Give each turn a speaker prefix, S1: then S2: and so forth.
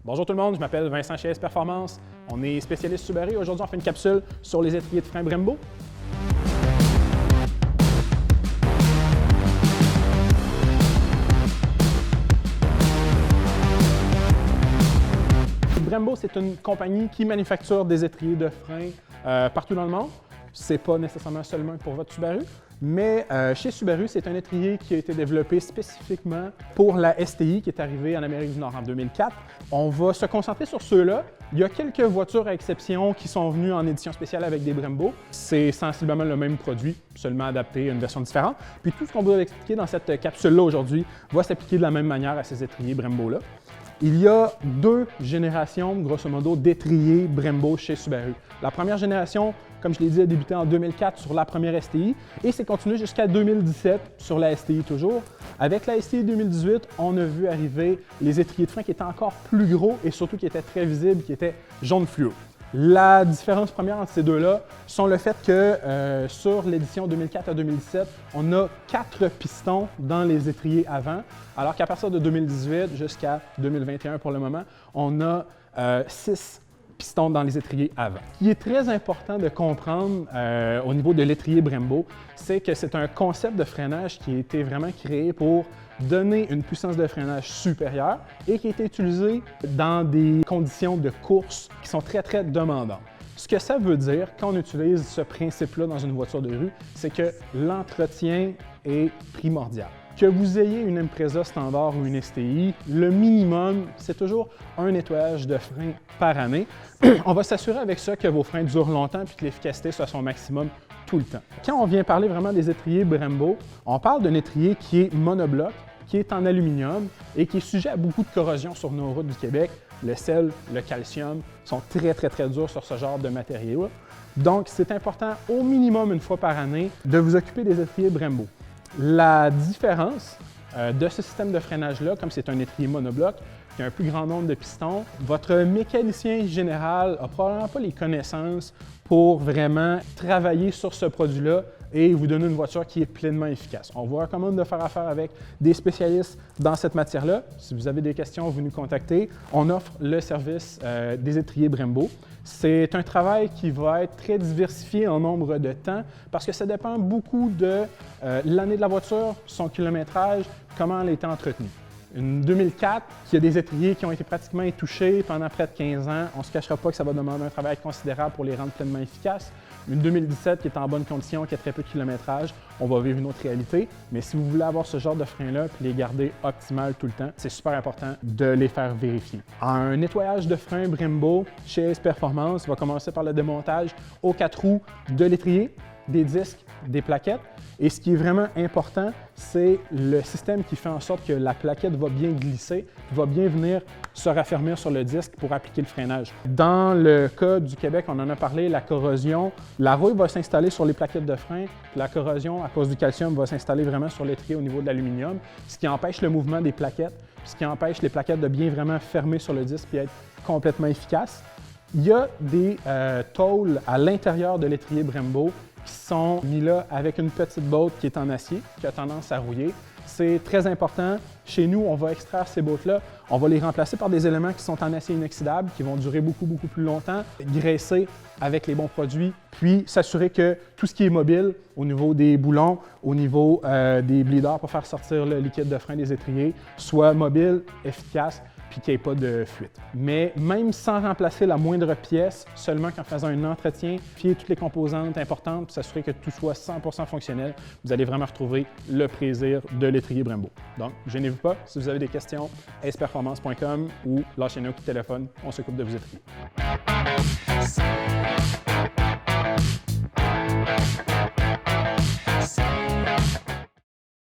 S1: Bonjour tout le monde, je m'appelle Vincent chez Ace Performance. On est spécialiste Subaru. Aujourd'hui, on fait une capsule sur les étriers de frein Brembo. Brembo, c'est une compagnie qui manufacture des étriers de frein partout dans le monde. Ce n'est pas nécessairement seulement pour votre Subaru, mais chez Subaru, c'est un étrier qui a été développé spécifiquement pour la STI qui est arrivée en Amérique du Nord en 2004. On va se concentrer sur ceux-là. Il y a quelques voitures à exception qui sont venues en édition spéciale avec des Brembo. C'est sensiblement le même produit, seulement adapté à une version différente. Puis tout ce qu'on va expliquer dans cette capsule-là aujourd'hui va s'appliquer de la même manière à ces étriers Brembo-là. Il y a deux générations, grosso modo, d'étriers Brembo chez Subaru. La première génération, comme je l'ai dit, a débuté en 2004 sur la première STI et s'est continué jusqu'à 2017 sur la STI toujours. Avec la STI 2018, on a vu arriver les étriers de frein qui étaient encore plus gros et surtout qui étaient très visibles, qui étaient jaune fluo. La différence première entre ces deux-là sont le fait que sur l'édition 2004 à 2017, on a 4 pistons dans les étriers avant, alors qu'à partir de 2018 jusqu'à 2021 pour le moment, on a 6 pistons dans les étriers avant. Ce qui est très important de comprendre au niveau de l'étrier Brembo, c'est que c'est un concept de freinage qui a été vraiment créé pour donner une puissance de freinage supérieure et qui a été utilisé dans des conditions de course qui sont très demandantes. Ce que ça veut dire quand on utilise ce principe-là dans une voiture de rue, c'est que l'entretien est primordial. Que vous ayez une Impreza standard ou une STI, le minimum, c'est toujours un nettoyage de frein par année. On va s'assurer avec ça que vos freins durent longtemps et que l'efficacité soit à son maximum tout le temps. Quand on vient parler vraiment des étriers Brembo, on parle d'un étrier qui est monobloc, qui est en aluminium et qui est sujet à beaucoup de corrosion sur nos routes du Québec. Le sel, le calcium sont très durs sur ce genre de matériaux. Donc, c'est important au minimum une fois par année de vous occuper des étriers Brembo. La différence de ce système de freinage-là, comme c'est un étrier monobloc, qui a un plus grand nombre de pistons, votre mécanicien général n'a probablement pas les connaissances pour vraiment travailler sur ce produit-là et vous donner une voiture qui est pleinement efficace. On vous recommande de faire affaire avec des spécialistes dans cette matière-là. Si vous avez des questions, vous nous contactez. On offre le service des étriers Brembo. C'est un travail qui va être très diversifié en nombre de temps parce que ça dépend beaucoup de l'année de la voiture, son kilométrage, comment elle a été entretenue. Une 2004, qui a des étriers qui ont été pratiquement étouchés pendant près de 15 ans, on ne se cachera pas que ça va demander un travail considérable pour les rendre pleinement efficaces. Une 2017 qui est en bonne condition, qui a très peu de kilométrage, on va vivre une autre réalité. Mais si vous voulez avoir ce genre de frein-là et les garder optimales tout le temps, c'est super important de les faire vérifier. Un nettoyage de frein Brembo chez Ace Performance va commencer par le démontage aux 4 roues de l'étrier, des disques, des plaquettes. Et ce qui est vraiment important, c'est le système qui fait en sorte que la plaquette va bien glisser, va bien venir se raffermir sur le disque pour appliquer le freinage. Dans le cas du Québec, on en a parlé, la corrosion, la rouille va s'installer sur les plaquettes de frein, la corrosion, à cause du calcium, va s'installer vraiment sur l'étrier au niveau de l'aluminium, ce qui empêche le mouvement des plaquettes, ce qui empêche les plaquettes de bien vraiment fermer sur le disque et être complètement efficaces. Il y a des tôles à l'intérieur de l'étrier Brembo qui sont mis là avec une petite botte qui est en acier, qui a tendance à rouiller. C'est très important. Chez nous, on va extraire ces bottes-là. On va les remplacer par des éléments qui sont en acier inoxydable, qui vont durer beaucoup plus longtemps, graisser avec les bons produits, puis s'assurer que tout ce qui est mobile, au niveau des boulons, au niveau des bleeders pour faire sortir le liquide de frein des étriers, soit mobile, efficace, puis qu'il n'y ait pas de fuite. Mais même sans remplacer la moindre pièce, seulement qu'en faisant un entretien, fier toutes les composantes importantes, puis s'assurer que tout soit 100% fonctionnel, vous allez vraiment retrouver le plaisir de l'étrier Brembo. Donc, gênez-vous pas, si vous avez des questions, aceperformance.com ou lâchez-nous un coup de téléphone, on s'occupe de vous étrier.